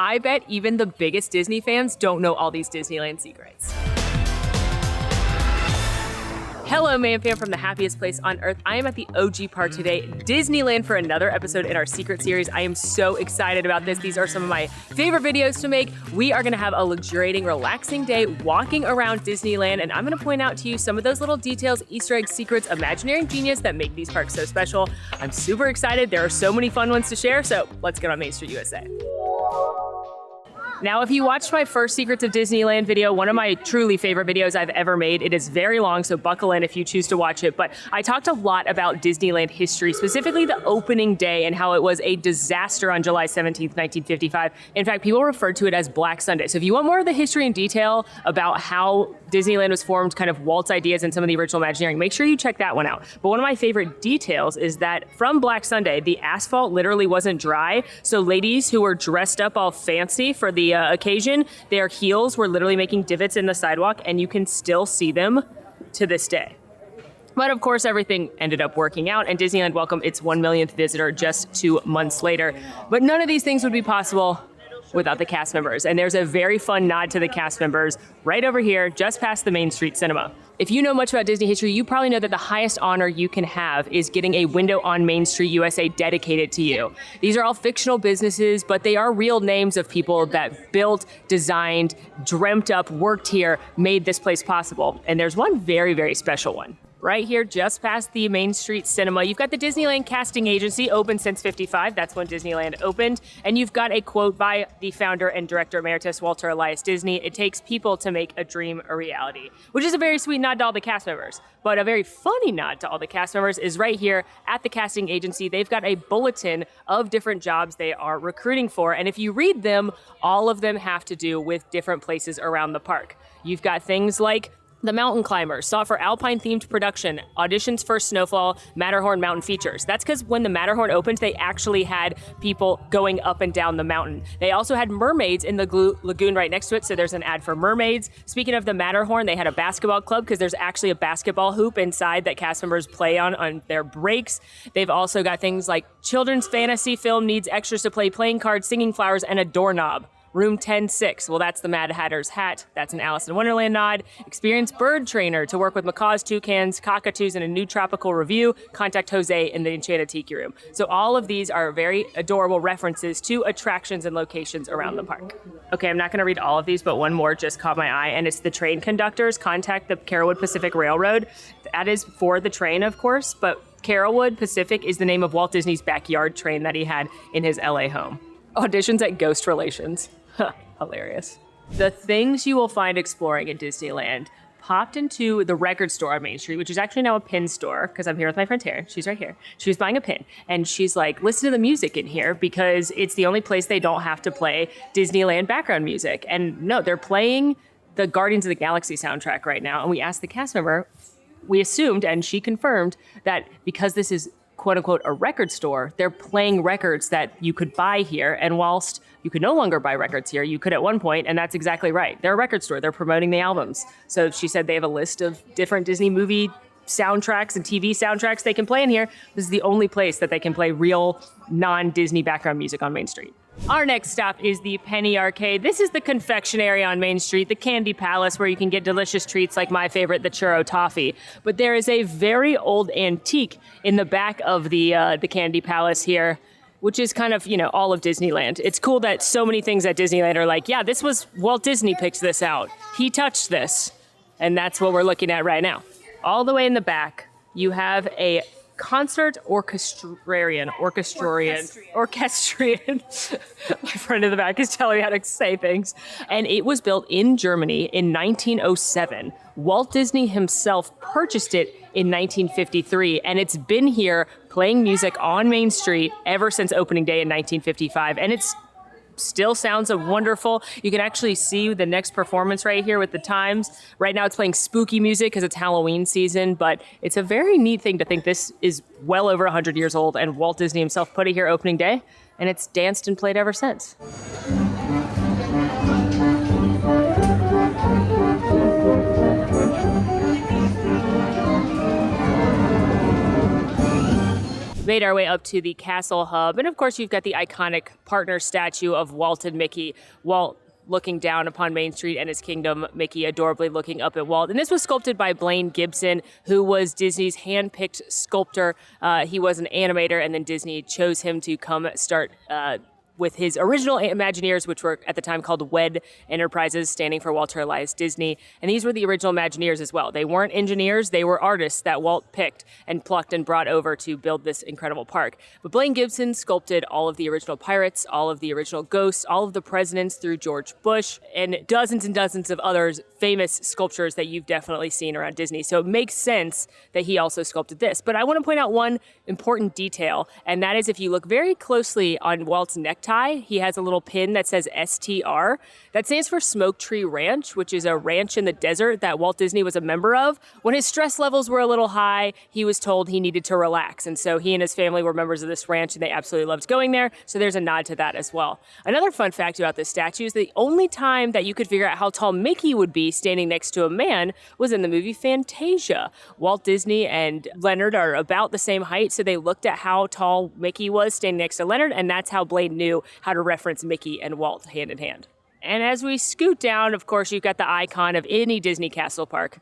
I bet even the biggest Disney fans don't know all these Disneyland secrets. Hello, Man Fam from the happiest place on earth. I am at the OG park today, Disneyland, for another episode in our secret series. I am so excited about this. These are some of my favorite videos to make. We are gonna have a luxuriating, relaxing day walking around Disneyland, and I'm gonna point out to you some of those little details, Easter egg secrets, Imagineering genius that make these parks so special. I'm super excited. There are so many fun ones to share, so let's get on Main Street USA. Now, if you watched my first Secrets of Disneyland video, one of my truly favorite videos I've ever made, it is very long, so buckle in if you choose to watch it, but I talked a lot about Disneyland history, specifically the opening day and how it was a disaster on July 17th, 1955. In fact, people referred to it as Black Sunday. So if you want more of the history and detail about how Disneyland was formed, kind of Walt's ideas and some of the original Imagineering, make sure you check that one out. But one of my favorite details is that from Black Sunday, the asphalt literally wasn't dry, so ladies who were dressed up all fancy for the occasion, their heels were literally making divots in the sidewalk, and you can still see them to this day. But of course, everything ended up working out, and Disneyland welcomed its 1 millionth visitor just 2 months later. But none of these things would be possible without the cast members. And there's a very fun nod to the cast members right over here, just past the Main Street Cinema. If you know much about Disney history, you probably know that the highest honor you can have is getting a window on Main Street USA dedicated to you. These are all fictional businesses, but they are real names of people that built, designed, dreamt up, worked here, made this place possible. And there's one very, very special one. Right here, just past the Main Street Cinema, you've got the Disneyland Casting Agency, open since '55. That's when Disneyland opened. And you've got a quote by the founder and director emeritus, Walter Elias Disney: "It takes people to make a dream a reality," which is a very sweet nod to all the cast members. But a very funny nod to all the cast members is right here at the casting agency. They've got a bulletin of different jobs they are recruiting for. And if you read them, all of them have to do with different places around the park. You've got things like the mountain climbers, sought for alpine-themed production, auditions for Snowfall, Matterhorn mountain features. That's because when the Matterhorn opened, they actually had people going up and down the mountain. They also had mermaids in the lagoon right next to it, so there's an ad for mermaids. Speaking of the Matterhorn, they had a basketball club because there's actually a basketball hoop inside that cast members play on their breaks. They've also got things like children's fantasy film needs extras to play playing cards, singing flowers, and a doorknob. Room 10-6, well, that's the Mad Hatter's hat. That's an Alice in Wonderland nod. Experienced bird trainer to work with macaws, toucans, cockatoos in a new tropical review. Contact Jose in the Enchanted Tiki Room. So all of these are very adorable references to attractions and locations around the park. Okay, I'm not going to read all of these, but one more just caught my eye, and it's the train conductors. Contact the Carolwood Pacific Railroad. That is for the train, of course, but Carolwood Pacific is the name of Walt Disney's backyard train that he had in his LA home. Auditions at Ghost Relations. Hilarious. The things you will find exploring at Disneyland: popped into the record store on Main Street, which is actually now a pin store because I'm here with my friend Tara. She's right here. She was buying a pin, and she's like, listen to the music in here because it's the only place they don't have to play Disneyland background music. And no, they're playing the Guardians of the Galaxy soundtrack right now. And we asked the cast member, we assumed, and she confirmed, that because this is quote unquote a record store, they're playing records that you could buy here. And whilst you could no longer buy records here, you could at one point, and that's exactly right. They're a record store, they're promoting the albums. So she said they have a list of different Disney movie soundtracks and TV soundtracks they can play in here. This is the only place that they can play real non-Disney background music on Main Street. Our next stop is the Penny Arcade. This is the confectionery on Main Street, the Candy Palace, where you can get delicious treats like my favorite, the churro toffee. But there is a very old antique in the back of the Candy Palace here, which is kind of, all of Disneyland. It's cool that so many things at Disneyland are like, yeah, this was Walt Disney picked this out. He touched this. And that's what we're looking at right now. All the way in the back, you have a concert orchestrian. My friend in the back is telling me how to say things. And it was built in Germany in 1907. Walt Disney himself purchased it in 1953, and it's been here playing music on Main Street ever since opening day in 1955. And it's still sounds wonderful. You can actually see the next performance right here with the times. Right now it's playing spooky music because it's Halloween season, but it's a very neat thing to think this is well over 100 years old and Walt Disney himself put it here opening day, and it's danced and played ever since. made our way up to the castle hub. And of course, you've got the iconic partner statue of Walt and Mickey. Walt looking down upon Main Street and his kingdom, Mickey adorably looking up at Walt. And this was sculpted by Blaine Gibson, who was Disney's hand-picked sculptor. He was an animator, and then Disney chose him to come start with his original Imagineers, which were at the time called WED Enterprises, standing for Walter Elias Disney. And these were the original Imagineers as well. They weren't engineers, they were artists that Walt picked and plucked and brought over to build this incredible park. But Blaine Gibson sculpted all of the original pirates, all of the original ghosts, all of the presidents through George Bush, and dozens of others, famous sculptures that you've definitely seen around Disney. So it makes sense that he also sculpted this. But I want to point out one important detail, and that is if you look very closely on Walt's necktie, he has a little pin that says STR. That stands for Smoke Tree Ranch, which is a ranch in the desert that Walt Disney was a member of. When his stress levels were a little high, he was told he needed to relax. And so he and his family were members of this ranch, and they absolutely loved going there. So there's a nod to that as well. Another fun fact about this statue is the only time that you could figure out how tall Mickey would be standing next to a man was in the movie Fantasia. Walt Disney and Leonard are about the same height, so they looked at how tall Mickey was standing next to Leonard, and that's how Blade knew how to reference Mickey and Walt hand in hand. And as we scoot down, of course, you've got the icon of any Disney castle park,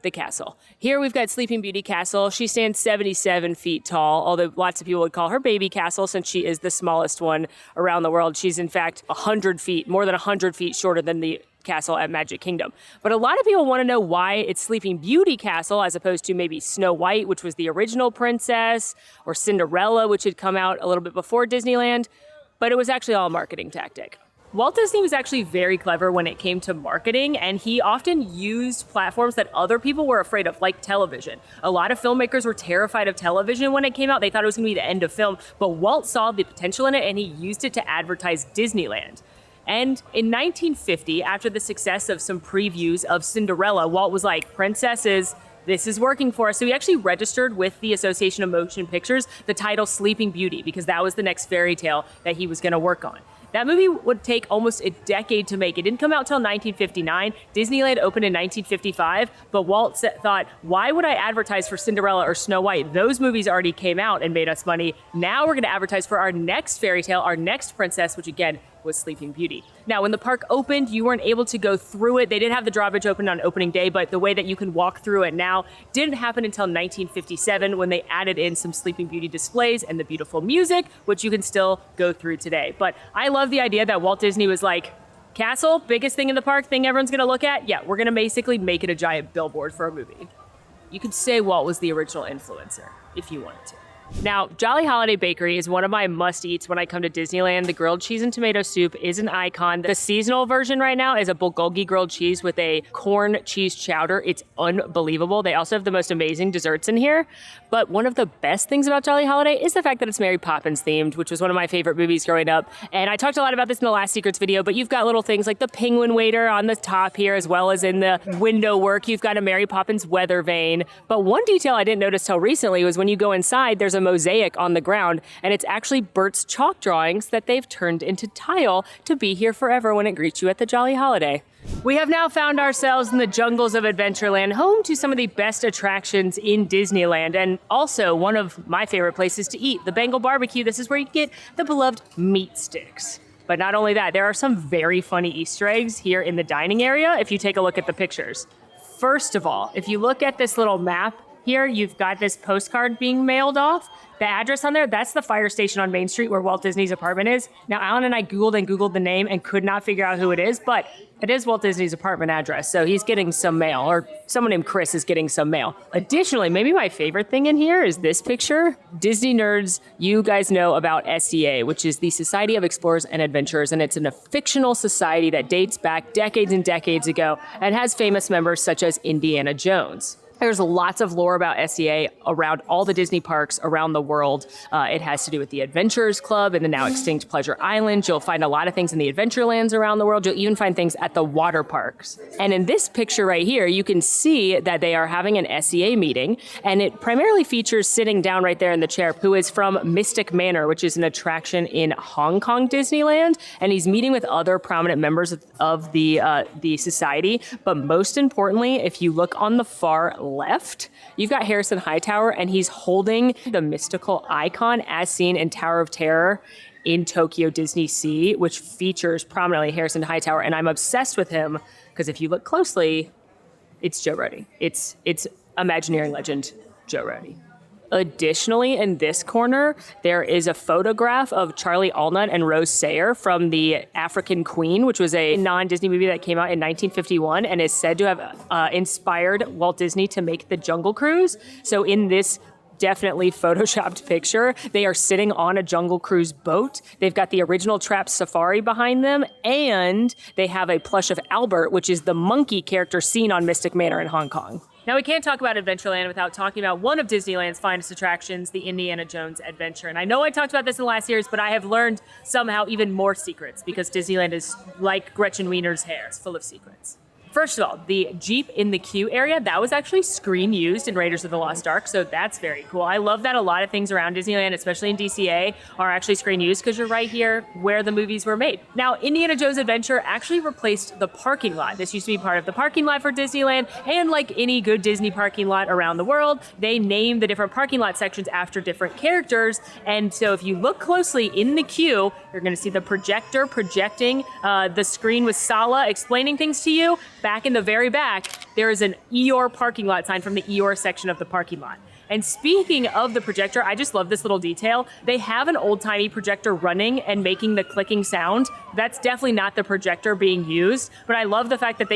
the castle. Here we've got Sleeping Beauty Castle. She stands 77 feet tall, although lots of people would call her baby castle since she is the smallest one around the world. She's in fact 100 feet, more than 100 feet shorter than the castle at Magic Kingdom. But a lot of people want to know why it's Sleeping Beauty Castle as opposed to maybe Snow White, which was the original princess, or Cinderella, which had come out a little bit before Disneyland. But it was actually all a marketing tactic. Walt Disney was actually very clever when it came to marketing, and he often used platforms that other people were afraid of, like television. A lot of filmmakers were terrified of television when it came out. They thought it was going to be the end of film, but Walt saw the potential in it, and he used it to advertise Disneyland. And in 1950, after the success of some previews of Cinderella, Walt was like, princesses, this is working for us. So he actually registered with the Association of Motion Pictures the title Sleeping Beauty, because that was the next fairy tale that he was going to work on. That movie would take almost a decade to make. It didn't come out until 1959. Disneyland opened in 1955, but Walt thought, why would I advertise for Cinderella or Snow White? Those movies already came out and made us money. Now we're going to advertise for our next fairy tale, our next princess, which again was Sleeping Beauty. Now, when the park opened, you weren't able to go through it. They did have the drawbridge open on opening day, but the way that you can walk through it now didn't happen until 1957 when they added in some Sleeping Beauty displays and the beautiful music, which you can still go through today. But I love the idea that Walt Disney was like, castle, biggest thing in the park, thing everyone's gonna look at? Yeah, we're gonna basically make it a giant billboard for a movie. You could say Walt was the original influencer if you wanted to. Now, Jolly Holiday Bakery is one of my must-eats when I come to Disneyland. The grilled cheese and tomato soup is an icon. The seasonal version right now is a bulgogi grilled cheese with a corn cheese chowder. It's unbelievable. They also have the most amazing desserts in here. But one of the best things about Jolly Holiday is the fact that it's Mary Poppins themed, which was one of my favorite movies growing up. And I talked a lot about this in the Last Secrets video, but you've got little things like the penguin waiter on the top here, as well as in the window work. You've got a Mary Poppins weather vane. But one detail I didn't notice till recently was when you go inside, there's a mosaic on the ground, and it's actually Bert's chalk drawings that they've turned into tile to be here forever when it greets you at the Jolly Holiday. We have now found ourselves in the jungles of Adventureland, home to some of the best attractions in Disneyland, and also one of my favorite places to eat, the Bengal Barbecue. This is where you get the beloved meat sticks. But not only that, there are some very funny Easter eggs here in the dining area if you take a look at the pictures. First of all, if you look at this little map, here, you've got this postcard being mailed off. The address on there, that's the fire station on Main Street where Walt Disney's apartment is. Now, Alan and I Googled the name and could not figure out who it is, but it is Walt Disney's apartment address, so he's getting some mail, or someone named Chris is getting some mail. Additionally, maybe my favorite thing in here is this picture. Disney nerds, you guys know about SEA, which is the Society of Explorers and Adventurers, and it's a fictional society that dates back decades and decades ago and has famous members such as Indiana Jones. There's lots of lore about SEA around all the Disney parks around the world. It has to do with the Adventurers Club and the now extinct Pleasure Island. You'll find a lot of things in the Adventurelands around the world. You'll even find things at the water parks. And in this picture right here, you can see that they are having an SEA meeting, and it primarily features sitting down right there in the chair, who is from Mystic Manor, which is an attraction in Hong Kong Disneyland, and he's meeting with other prominent members of the society. But most importantly, if you look on the far left, you've got Harrison Hightower, and he's holding the mystical icon as seen in Tower of Terror in Tokyo Disney Sea, which features prominently Harrison Hightower. And I'm obsessed with him because if you look closely, it's Joe Rohde. It's Imagineering legend Joe Rohde. Additionally, in this corner, there is a photograph of Charlie Allnut and Rose Sayer from The African Queen, which was a non-Disney movie that came out in 1951 and is said to have inspired Walt Disney to make The Jungle Cruise. So in this definitely photoshopped picture, they are sitting on a Jungle Cruise boat. They've got the original Trap Safari behind them, and they have a plush of Albert, which is the monkey character seen on Mystic Manor in Hong Kong. Now, we can't talk about Adventureland without talking about one of Disneyland's finest attractions, the Indiana Jones Adventure. And I know I talked about this in the last series, but I have learned somehow even more secrets because Disneyland is like Gretchen Wiener's hair. It's full of secrets. First of all, the Jeep in the queue area, that was actually screen used in Raiders of the Lost Ark, so that's very cool. I love that a lot of things around Disneyland, especially in DCA, are actually screen used because you're right here where the movies were made. Now, Indiana Jones Adventure actually replaced the parking lot. This used to be part of the parking lot for Disneyland, and like any good Disney parking lot around the world, they name the different parking lot sections after different characters, and so if you look closely in the queue, you're going to see the projector projecting the screen with Sala explaining things to you. Back in the very back, there is an Eeyore parking lot sign from the Eeyore section of the parking lot. And speaking of the projector, I just love this little detail. They have an old-timey projector running and making the clicking sound. That's definitely not the projector being used, but I love the fact that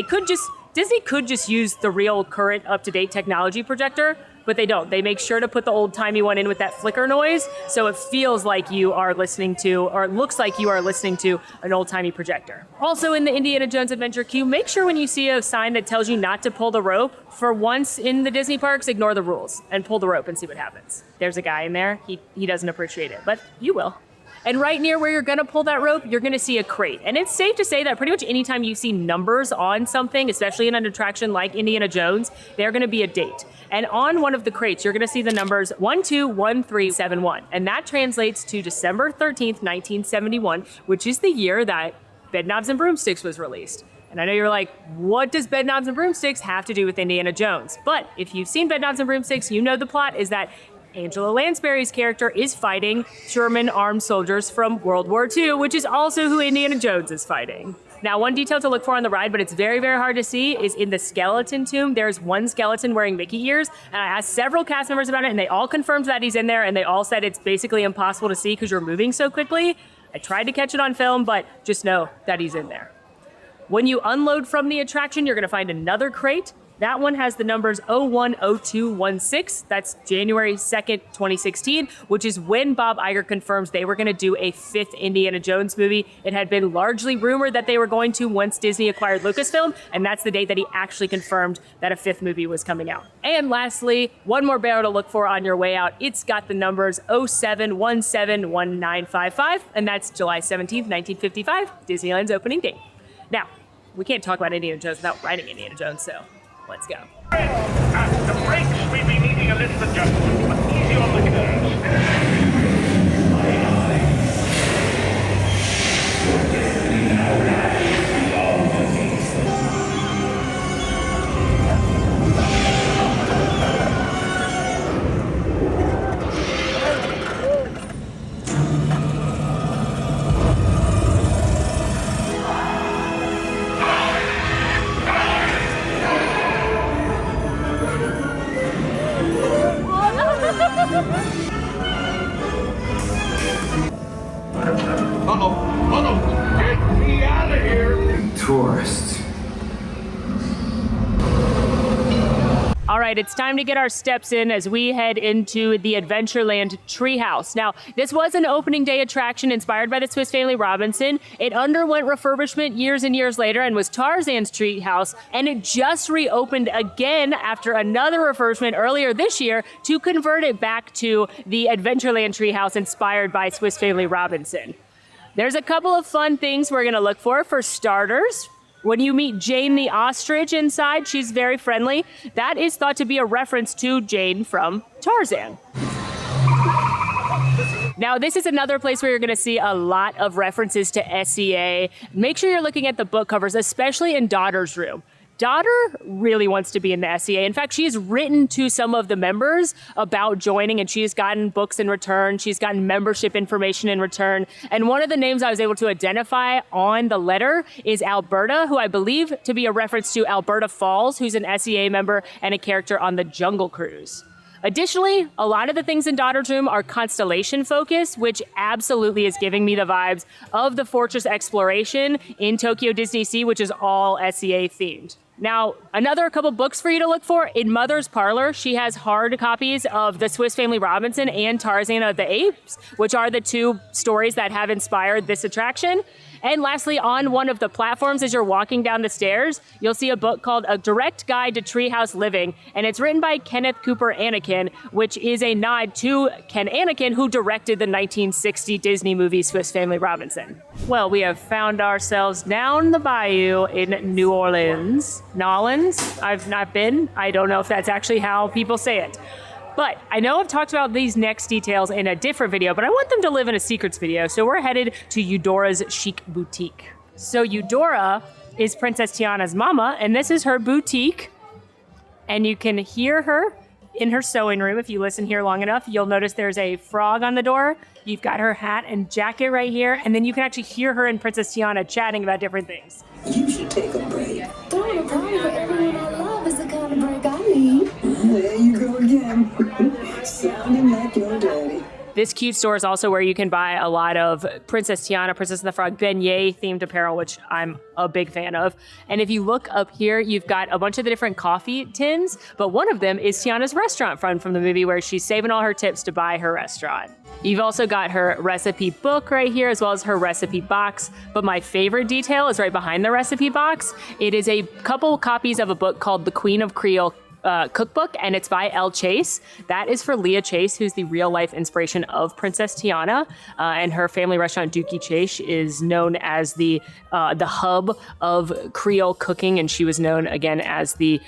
Disney could just use the real current up-to-date technology projector, but they don't. They make sure to put the old-timey one in with that flicker noise, so it feels like you are listening to, or it looks like you are listening to an old-timey projector. Also in the Indiana Jones Adventure queue, make sure when you see a sign that tells you not to pull the rope, for once in the Disney parks, ignore the rules and pull the rope and see what happens. There's a guy in there. He doesn't appreciate it, but you will. And right near where you're gonna pull that rope, you're gonna see a crate. And it's safe to say that pretty much anytime you see numbers on something, especially in an attraction like Indiana Jones, they're gonna be a date. And on one of the crates, you're gonna see the numbers 121371. And that translates to December 13th, 1971, which is the year that Bedknobs and Broomsticks was released. And I know you're like, what does Bedknobs and Broomsticks have to do with Indiana Jones? But if you've seen Bedknobs and Broomsticks, you know the plot is that Angela Lansbury's character is fighting German armed soldiers from World War II, which is also who Indiana Jones is fighting. Now, one detail to look for on the ride, but it's very, very hard to see, is in the skeleton tomb, there's one skeleton wearing Mickey ears, and I asked several cast members about it, and they all confirmed that he's in there, and they all said it's basically impossible to see because you're moving so quickly. I tried to catch it on film, but just know that he's in there. When you unload from the attraction, you're gonna find another crate. That one has the numbers 010216. That's January 2nd, 2016, which is when Bob Iger confirms they were going to do a 5th Indiana Jones movie. It had been largely rumored that they were going to once Disney acquired Lucasfilm, and that's the date that he actually confirmed that a 5th movie was coming out. And lastly, one more barrel to look for on your way out. It's got the numbers 07171955, and that's July 17th, 1955, Disneyland's opening date. Now, we can't talk about Indiana Jones without riding Indiana Jones, so let's go. At the brakes, we've been needing a little adjustment, but easy on the curves. Get me out of here! Tourists. All right, it's time to get our steps in as we head into the Adventureland Treehouse. Now, this was an opening day attraction inspired by the Swiss Family Robinson. It underwent refurbishment years and years later and was Tarzan's treehouse, and it just reopened again after another refurbishment earlier this year to convert it back to the Adventureland Treehouse inspired by Swiss Family Robinson. There's a couple of fun things we're gonna look for. For starters, when you meet Jane the ostrich inside, she's very friendly. That is thought to be a reference to Jane from Tarzan. Now, this is another place where you're gonna see a lot of references to SEA. Make sure you're looking at the book covers, especially in Daughter's room. daughter really wants to be in the SEA. In fact, she has written to some of the members about joining, and she has gotten books in return. She's gotten membership information in return. And one of the names I was able to identify on the letter is Alberta, who I believe to be a reference to Alberta Falls, who's an SEA member and a character on the Jungle Cruise. Additionally, a lot of the things in Daughter's Room are constellation focused, which absolutely is giving me the vibes of the Fortress Exploration in Tokyo Disney Sea, which is all SEA themed. Now, another couple books for you to look for. In Mother's Parlor, she has hard copies of The Swiss Family Robinson and Tarzan of the Apes, which are the two stories that have inspired this attraction. And lastly, on one of the platforms as you're walking down the stairs, you'll see a book called A Direct Guide to Treehouse Living, and it's written by Kenneth Cooper Anakin, which is a nod to Ken Anakin, who directed the 1960 Disney movie Swiss Family Robinson. Well, we have found ourselves down the bayou in New Orleans. Nolans, I've not been. I don't know if that's actually how people say it. But I know I've talked about these next details in a different video, but I want them to live in a secrets video. So we're headed to Eudora's Chic Boutique. So Eudora is Princess Tiana's mama, and this is her boutique. And you can hear her in her sewing room. If you listen here long enough, you'll notice there's a frog on the door. You've got her hat and jacket right here. And then you can actually hear her and Princess Tiana chatting about different things. You should take a break. Throwing a party for everyone I love is the kind of break I need. There you go again. Sounding like your daddy. This cute store is also where you can buy a lot of Princess Tiana, Princess and the Frog beignet themed apparel, which I'm a big fan of. And if you look up here, you've got a bunch of the different coffee tins, but one of them is Tiana's restaurant fund from the movie where she's saving all her tips to buy her restaurant. You've also got her recipe book right here, as well as her recipe box. But my favorite detail is right behind the recipe box. It is a couple copies of a book called The Queen of Creole cookbook, and it's by Elle Chase. That is for Leah Chase, who's the real life inspiration of Princess Tiana, and her family restaurant Dookie Chase is known as the hub of Creole cooking, and she was known again as the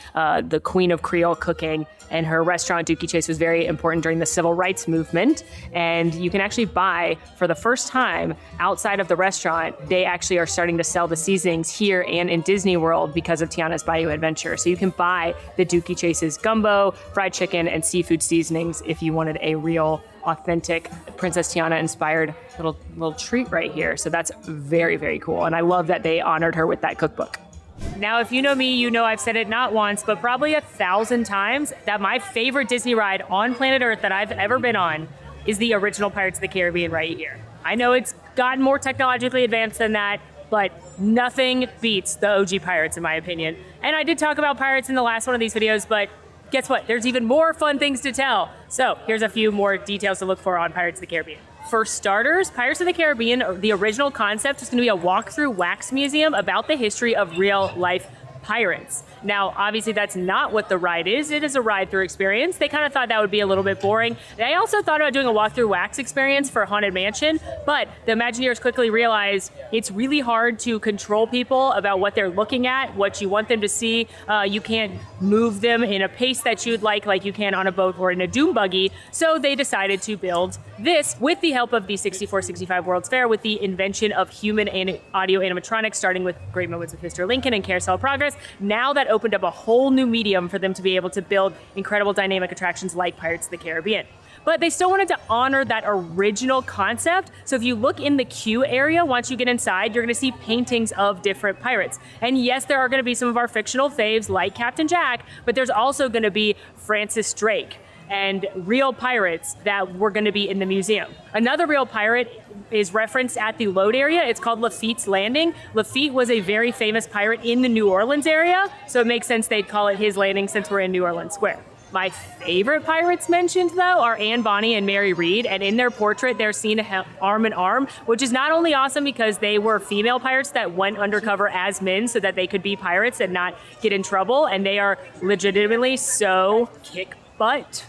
Queen of Creole cooking. And her restaurant Dookie Chase was very important during the civil rights movement. And you can actually buy, for the first time outside of the restaurant, they actually are starting to sell the seasonings here and in Disney World because of Tiana's Bayou Adventure. So you can buy the Dookie Chase's gumbo, fried chicken, and seafood seasonings if you wanted a real, authentic Princess Tiana inspired little treat right here. So that's very, very cool. And I love that they honored her with that cookbook. Now, if you know me, you know I've said it not once, but probably 1,000 times that my favorite Disney ride on planet Earth that I've ever been on is the original Pirates of the Caribbean right here. I know it's gotten more technologically advanced than that, but nothing beats the OG Pirates in my opinion. And I did talk about Pirates in the last one of these videos, but guess what? There's even more fun things to tell. So here's a few more details to look for on Pirates of the Caribbean. For starters, Pirates of the Caribbean, the original concept is going to be a walk-through wax museum about the history of real-life pirates. Now, obviously, that's not what the ride is. It is a ride-through experience. They kind of thought that would be a little bit boring. They also thought about doing a walk-through wax experience for Haunted Mansion, but the Imagineers quickly realized it's really hard to control people about what they're looking at, what you want them to see. You can't move them in a pace that you'd like you can on a boat or in a doom buggy. So they decided to build this with the help of the 64-65 World's Fair, with the invention of human and audio animatronics, starting with Great Moments with Mr. Lincoln and Carousel of Progress. Now that opened up a whole new medium for them to be able to build incredible dynamic attractions like Pirates of the Caribbean. But they still wanted to honor that original concept. So if you look in the queue area, once you get inside, you're gonna see paintings of different pirates. And yes, there are gonna be some of our fictional faves like Captain Jack, but there's also gonna be Francis Drake and real pirates that were going to be in the museum. Another real pirate is referenced at the load area. It's called Lafitte's Landing. Lafitte was a very famous pirate in the New Orleans area, so it makes sense they'd call it his landing since we're in New Orleans Square. My favorite pirates mentioned, though, are Anne Bonny and Mary Read, and in their portrait, they're seen arm in arm, which is not only awesome because they were female pirates that went undercover as men so that they could be pirates and not get in trouble, and they are legitimately so kick butt,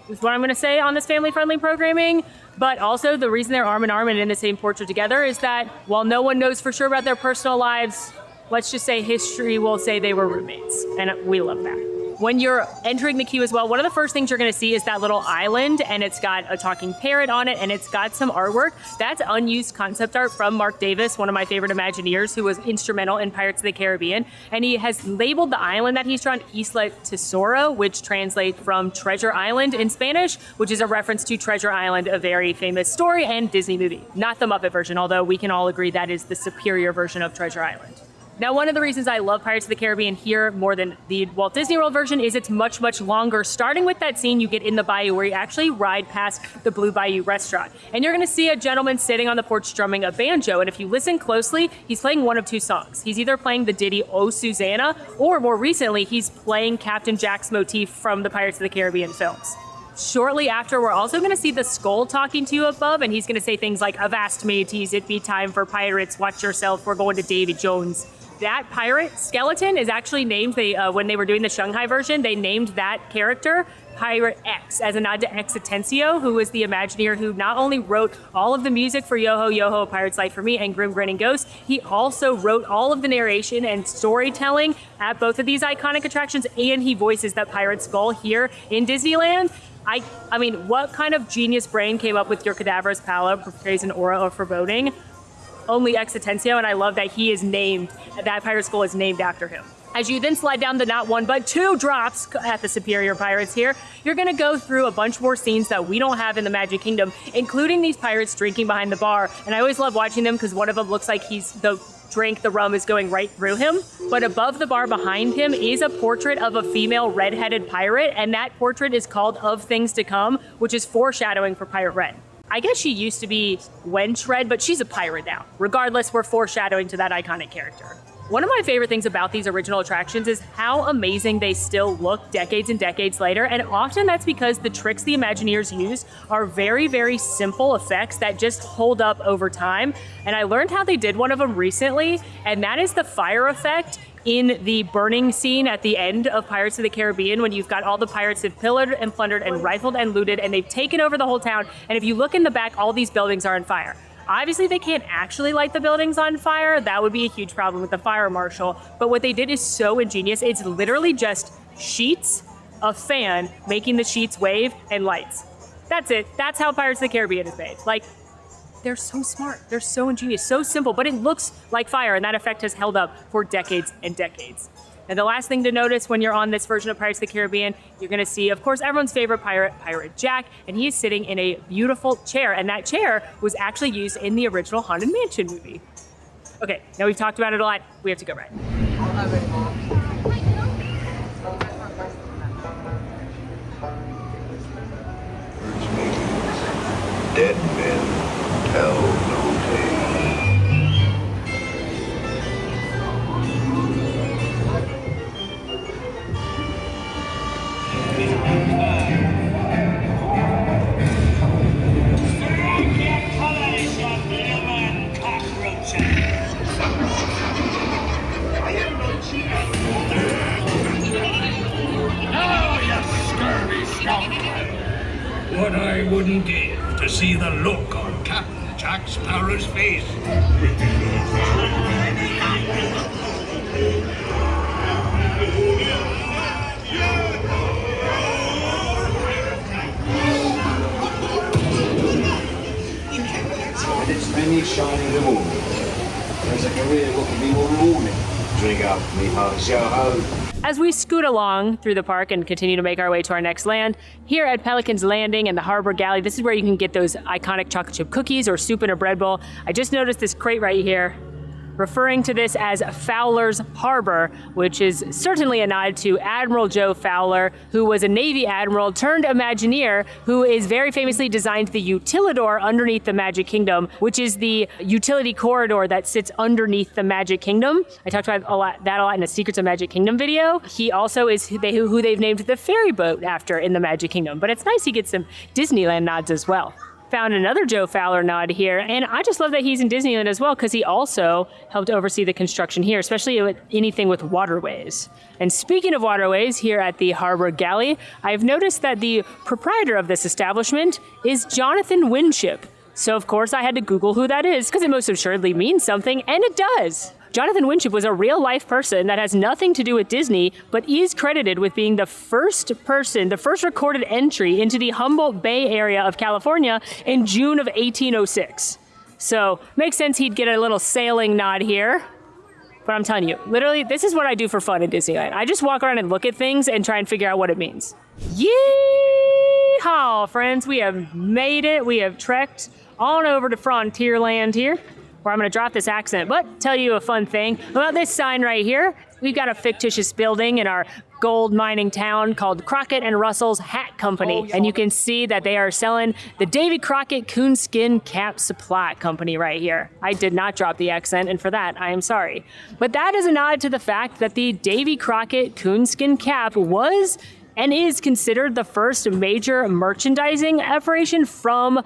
is what I'm going to say on this family-friendly programming. But also, the reason they're arm in arm and in the same portrait together is that while no one knows for sure about their personal lives, let's just say history will say they were roommates, and we love that. When you're entering the queue as well, one of the first things you're going to see is that little island, and it's got a talking parrot on it, and it's got some artwork. That's unused concept art from Mark Davis, one of my favorite Imagineers, who was instrumental in Pirates of the Caribbean. And he has labeled the island that he's drawn Isla Tesoro, which translates from Treasure Island in Spanish, which is a reference to Treasure Island, a very famous story and Disney movie. Not the Muppet version, although we can all agree that is the superior version of Treasure Island. Now, one of the reasons I love Pirates of the Caribbean here more than the Walt Disney World version is it's much, much longer, starting with that scene you get in the bayou where you actually ride past the Blue Bayou restaurant. And you're going to see a gentleman sitting on the porch strumming a banjo. And if you listen closely, he's playing one of two songs. He's either playing the ditty Oh Susanna, or more recently, he's playing Captain Jack's motif from the Pirates of the Caribbean films. Shortly after, we're also going to see the skull talking to you above, and he's going to say things like, "Avast mateys, it be time for pirates, watch yourself, we're going to Davy Jones." That pirate skeleton is actually named, when they were doing the Shanghai version, they named that character Pirate X as a nod to Exitensio, who was the Imagineer who not only wrote all of the music for Yo-Ho, Yo-Ho, A Pirate's Life for Me and Grim Grinning Ghost, he also wrote all of the narration and storytelling at both of these iconic attractions, and he voices that pirate skull here in Disneyland. I mean, what kind of genius brain came up with your cadaverous pallor portrays an aura of foreboding? Only Exitensio, and I love that he is named, that pirate skull is named after him. As you then slide down the not one, but two drops at the Superior Pirates here, you're gonna go through a bunch more scenes that we don't have in the Magic Kingdom, including these pirates drinking behind the bar. And I always love watching them because one of them looks like the rum is going right through him. But above the bar behind him is a portrait of a female red-headed pirate, and that portrait is called Of Things to Come, which is foreshadowing for Pirate Red. I guess she used to be Wench Red, but she's a pirate now. Regardless, we're foreshadowing to that iconic character. One of my favorite things about these original attractions is how amazing they still look decades and decades later, and often that's because the tricks the Imagineers use are very, very simple effects that just hold up over time. And I learned how they did one of them recently, and that is the fire effect in the burning scene at the end of Pirates of the Caribbean, when you've got all the pirates have pillared and plundered and rifled and looted, and they've taken over the whole town. And if you look in the back, all these buildings are on fire. Obviously, they can't actually light the buildings on fire. That would be a huge problem with the fire marshal. But what they did is so ingenious. It's literally just sheets, a fan making the sheets wave, and lights. That's it. That's how Pirates of the Caribbean is made. Like, they're so smart. They're so ingenious, so simple, but it looks like fire, and that effect has held up for decades and decades. And the last thing to notice when you're on this version of Pirates of the Caribbean, you're going to see, of course, everyone's favorite pirate, Pirate Jack, and he is sitting in a beautiful chair, and that chair was actually used in the original Haunted Mansion movie. Okay, now we've talked about it a lot. We have to go ride. Dead men tell no tales. What I wouldn't give to see the look on Captain Jack Sparrow's face. And it's many shining the morning. There's a career what can be one morning. Drink up me heart, yo-ho. As we scoot along through the park and continue to make our way to our next land, here at Pelican's Landing and the Harbor Galley, this is where you can get those iconic chocolate chip cookies or soup in a bread bowl. I just noticed this crate right here, referring to this as Fowler's Harbor, which is certainly a nod to Admiral Joe Fowler, who was a Navy admiral turned Imagineer, who is very famously designed the Utilidor underneath the Magic Kingdom, which is the utility corridor that sits underneath the Magic Kingdom. I talked about that a lot in the Secrets of Magic Kingdom video. He also is who they've named the ferry boat after in the Magic Kingdom, but it's nice he gets some Disneyland nods as well. Found another Joe Fowler nod here, and I just love that he's in Disneyland as well because he also helped oversee the construction here, especially with anything with waterways. And speaking of waterways, here at the Harbor Galley, I've noticed that the proprietor of this establishment is Jonathan Winship. So of course I had to Google who that is because it most assuredly means something, and it does. Jonathan Winship was a real-life person that has nothing to do with Disney, but is credited with being the first recorded entry into the Humboldt Bay area of California in June of 1806. So, makes sense he'd get a little sailing nod here. But I'm telling you, literally, this is what I do for fun in Disneyland. I just walk around and look at things and try and figure out what it means. Yeehaw, friends. We have made it. We have trekked on over to Frontierland here, where I'm going to drop this accent, but tell you a fun thing about this sign right here. We've got a fictitious building in our gold mining town called Crockett and Russell's Hat Company. And you can see that they are selling the Davy Crockett Coonskin Cap Supply Company right here. I did not drop the accent, and for that, I am sorry. But that is a nod to the fact that the Davy Crockett Coonskin Cap was and is considered the first major merchandising operation from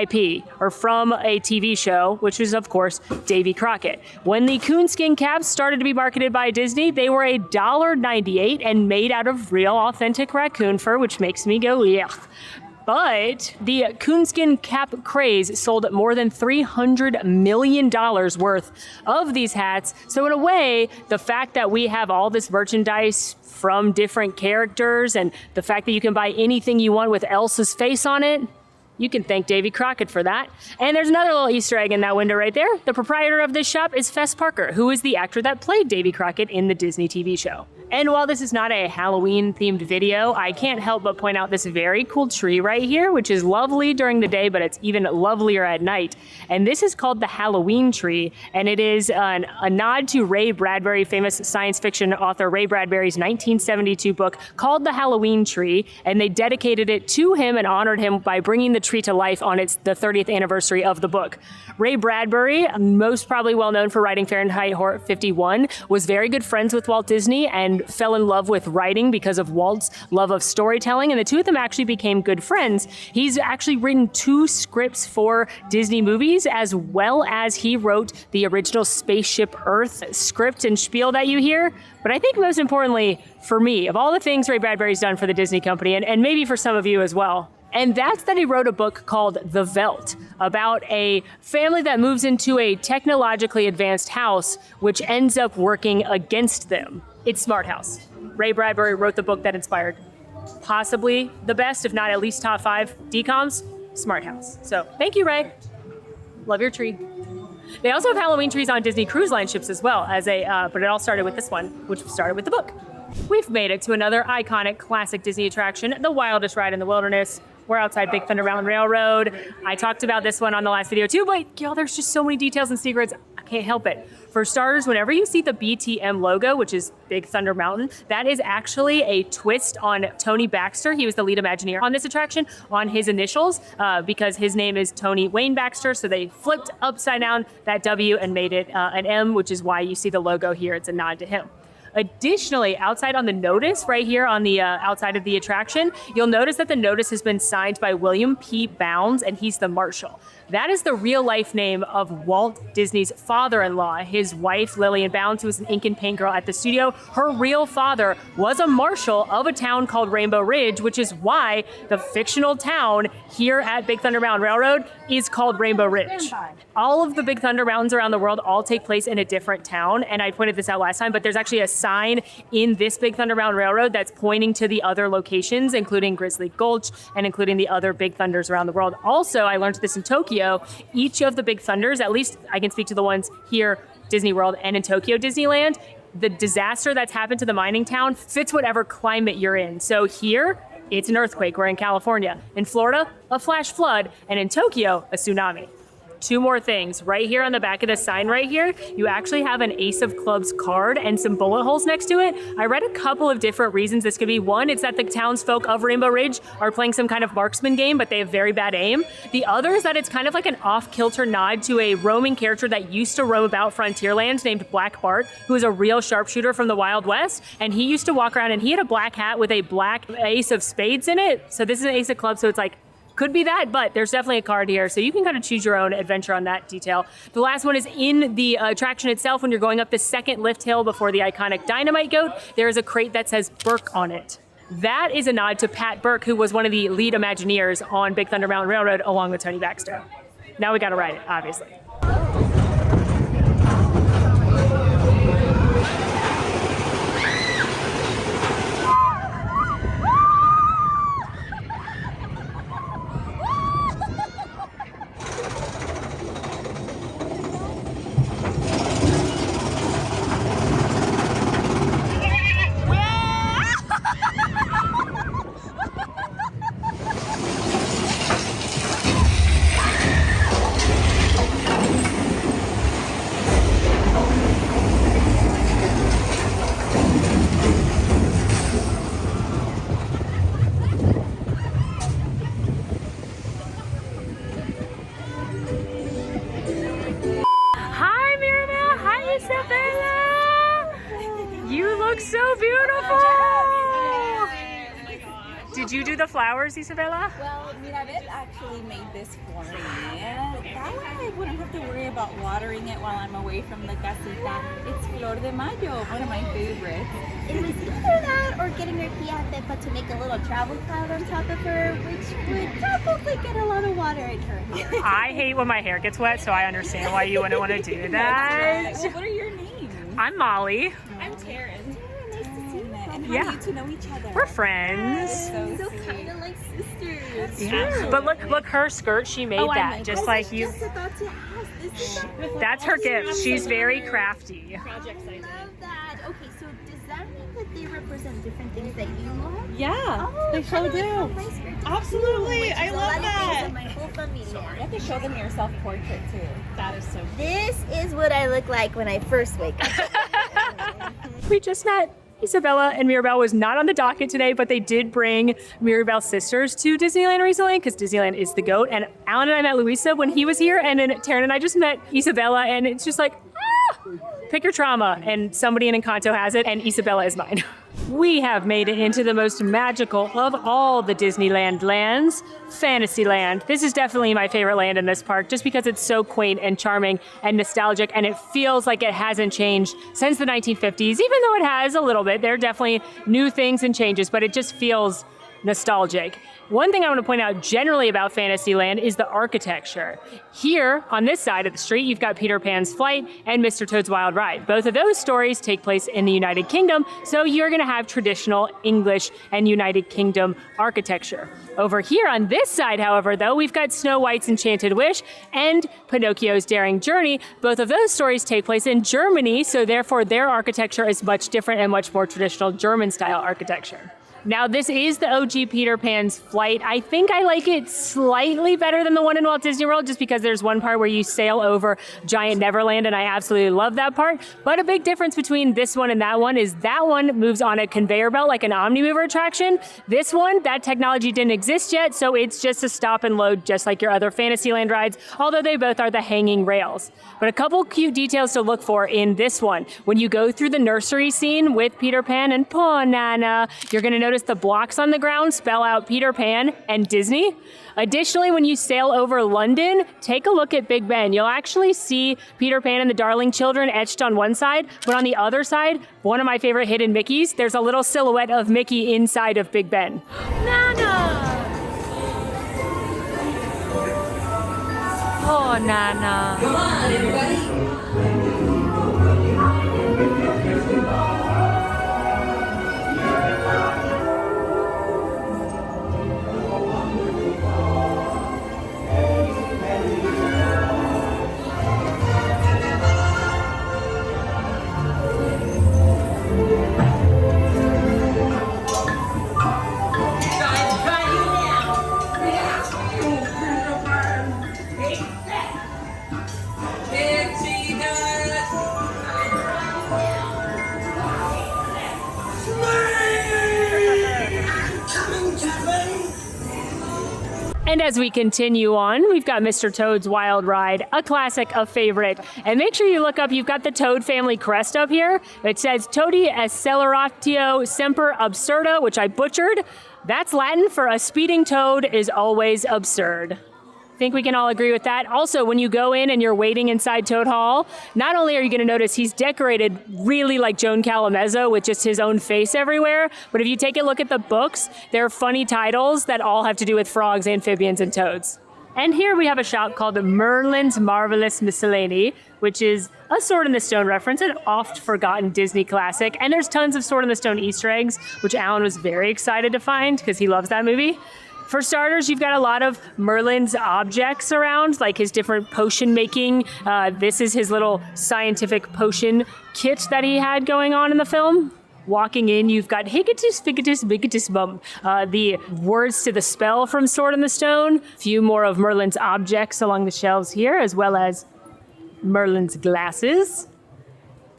IP, or from a TV show, which was, of course, Davy Crockett. When the coonskin caps started to be marketed by Disney, they were $1.98 and made out of real, authentic raccoon fur, which makes me go, yuck. But the coonskin cap craze sold more than $300 million worth of these hats. So in a way, the fact that we have all this merchandise from different characters and the fact that you can buy anything you want with Elsa's face on it, you can thank Davy Crockett for that. And there's another little Easter egg in that window right there. The proprietor of this shop is Fess Parker, who is the actor that played Davy Crockett in the Disney TV show. And while this is not a Halloween-themed video, I can't help but point out this very cool tree right here, which is lovely during the day, but it's even lovelier at night. And this is called the Halloween tree, and it is a nod to Ray Bradbury, famous science fiction author Ray Bradbury's 1972 book called The Halloween Tree, and they dedicated it to him and honored him by bringing the tree to life on the 30th anniversary of the book. Ray Bradbury, most probably well known for writing Fahrenheit 51, was very good friends with Walt Disney and fell in love with writing because of Walt's love of storytelling, and the two of them actually became good friends. He's actually written 2 scripts for Disney movies, as well as he wrote the original Spaceship Earth script and spiel that you hear. But I think most importantly, for me, of all the things Ray Bradbury's done for the Disney company, and maybe for some of you as well, and that's that he wrote a book called The Veldt, about a family that moves into a technologically advanced house, which ends up working against them. It's Smart House. Ray Bradbury wrote the book that inspired possibly the best, if not at least top 5 DComs, Smart House. So thank you, Ray. Love your tree. They also have Halloween trees on Disney Cruise Line ships as well, but it all started with this one, which started with the book. We've made it to another iconic classic Disney attraction, the wildest ride in the wilderness. We're outside Big Thunder Mountain Railroad. I talked about this one on the last video too, but y'all, there's just so many details and secrets. I can't help it. For starters, whenever you see the BTM logo, which is Big Thunder Mountain, that is actually a twist on Tony Baxter. He was the lead Imagineer on this attraction, on his initials, because his name is Tony Wayne Baxter. So they flipped upside down that W and made it an M, which is why you see the logo here. It's a nod to him. Additionally, outside on the notice, right here on the outside of the attraction, you'll notice that the notice has been signed by William P. Bounds, and he's the marshal. That is the real-life name of Walt Disney's father-in-law. His wife, Lillian Bounds, who was an ink and paint girl at the studio, her real father was a marshal of a town called Rainbow Ridge, which is why the fictional town here at Big Thunder Mountain Railroad is called Rainbow Ridge. All of the Big Thunder Mountains around the world all take place in a different town, and I pointed this out last time, but there's actually a sign in this Big Thunder Mountain Railroad that's pointing to the other locations, including Grizzly Gulch and including the other Big Thunders around the world. Also, I learned this in Tokyo. Each of the Big Thunders, at least I can speak to the ones here, Disney World, and in Tokyo Disneyland, the disaster that's happened to the mining town fits whatever climate you're in. So here, it's an earthquake. We're in California. In Florida, a flash flood. And in Tokyo, a tsunami. 2 more things. Right here on the back of the sign right here, you actually have an Ace of Clubs card and some bullet holes next to it. I read a couple of different reasons this could be. One, it's that the townsfolk of Rainbow Ridge are playing some kind of marksman game, but they have very bad aim. The other is that it's kind of like an off-kilter nod to a roaming character that used to roam about Frontierland named Black Bart, who is a real sharpshooter from the Wild West. And he used to walk around and he had a black hat with a black Ace of Spades in it. So this is an Ace of Clubs, so it's like, could be that, but there's definitely a card here, so you can kind of choose your own adventure on that detail. The last one is in the attraction itself. When you're going up the second lift hill before the iconic Dynamite Goat, there is a crate that says Burke on it. That is a nod to Pat Burke, who was one of the lead Imagineers on Big Thunder Mountain Railroad, along with Tony Baxter. Now we gotta ride it, obviously. Isabella! You look so beautiful! Did you do the flowers, Isabella? Well, Mirabel actually made this for me. That way I wouldn't have to worry about watering it while I'm away from the casita. It's Flor de Mayo, one of my favorites. It was either that or getting her Tia Pepa to make a little travel cloud on top of her, which would probably get a lot of water in her hair. I hate when my hair gets wet, so I understand why you wouldn't want to do that. Well, what are your names? I'm Molly. I'm Taryn. Nice to see you. And how Yeah. do you two know each other? We're friends. So kind of like sisters. Yeah. But look, her skirt, she made that just like you. Just about to ask. This is That's her gift. She's very crafty. I love that. Okay, so does that mean that they represent different things that you love? Yeah, Oh, they sure kinda like how do. my skirt does Absolutely, too, which I is a love lot of that. things in my whole familia. You have to show them your self-portrait too. That is so cool. This is what I look like when I first wake up. We just met. Isabella and Mirabel was not on the docket today, but they did bring Mirabel's sisters to Disneyland recently because Disneyland is the GOAT. And Alan and I met Luisa when he was here, and then Taryn and I just met Isabella, and it's just like, pick your trauma. And somebody in Encanto has it, and Isabella is mine. We have made it into the most magical of all the Disneyland lands, Fantasyland. This is definitely my favorite land in this park just because it's so quaint and charming and nostalgic, and it feels like it hasn't changed since the 1950s, even though it has a little bit. There are definitely new things and changes, but it just feels nostalgic. One thing I want to point out generally about Fantasyland is the architecture. Here, on this side of the street, you've got Peter Pan's Flight and Mr. Toad's Wild Ride. Both of those stories take place in the United Kingdom, so you're going to have traditional English and United Kingdom architecture. Over here on this side, however, though, we've got Snow White's Enchanted Wish and Pinocchio's Daring Journey. Both of those stories take place in Germany, so therefore their architecture is much different and much more traditional German-style architecture. Now, this is the OG Peter Pan's Flight. I think I like it slightly better than the one in Walt Disney World just because there's one part where you sail over Giant Neverland, and I absolutely love that part. But a big difference between this one and that one is that one moves on a conveyor belt like an Omnimover attraction. This one, that technology didn't exist yet, so it's just a stop and load just like your other Fantasyland rides, although they both are the hanging rails. But a couple cute details to look for in this one. When you go through the nursery scene with Peter Pan and poor Nana, you're going to notice the blocks on the ground spell out Peter Pan and Disney. Additionally, when you sail over London, take a look at Big Ben. You'll actually see Peter Pan and the Darling Children etched on one side, but on the other side, one of my favorite hidden Mickeys, there's a little silhouette of Mickey inside of Big Ben. Nana! Oh, Nana. Come on, everybody. And as we continue on, we've got Mr. Toad's Wild Ride, a classic, a favorite. And make sure you look up, you've got the Toad family crest up here. It says Toadi acceleratio semper absurda, which I butchered. That's Latin for a speeding toad is always absurd. Think we can all agree with that. Also, when you go in and you're waiting inside Toad Hall, not only are you going to notice he's decorated really like Joan Calamezzo with just his own face everywhere, but if you take a look at the books, there are funny titles that all have to do with frogs, amphibians, and toads. And here we have a shop called Merlin's Marvelous Miscellany, which is a Sword in the Stone reference, an oft-forgotten Disney classic. And there's tons of Sword in the Stone Easter eggs, which Alan was very excited to find because he loves that movie. For starters, you've got a lot of Merlin's objects around, like his different potion making. This is his little scientific potion kit that he had going on in the film. Walking in, you've got Higatus, Figatus, Bigatus, Bum, the words to the spell from Sword in the Stone. A few more of Merlin's objects along the shelves here, as well as Merlin's glasses.